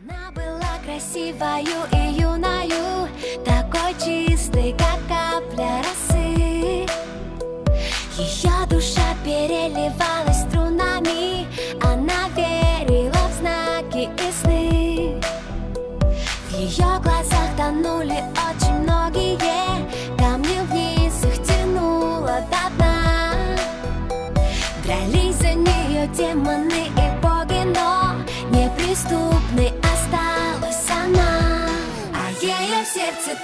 Она была красивою и юною, такой чистой, как капля росы. Ее душа переливалась струнами, она верила в знаки и сны. В ее глазах тонули очень многие, камни вниз их тянуло до дна. Дрались за нее демоны и боги, но неприступной осталась она. А ее в сердце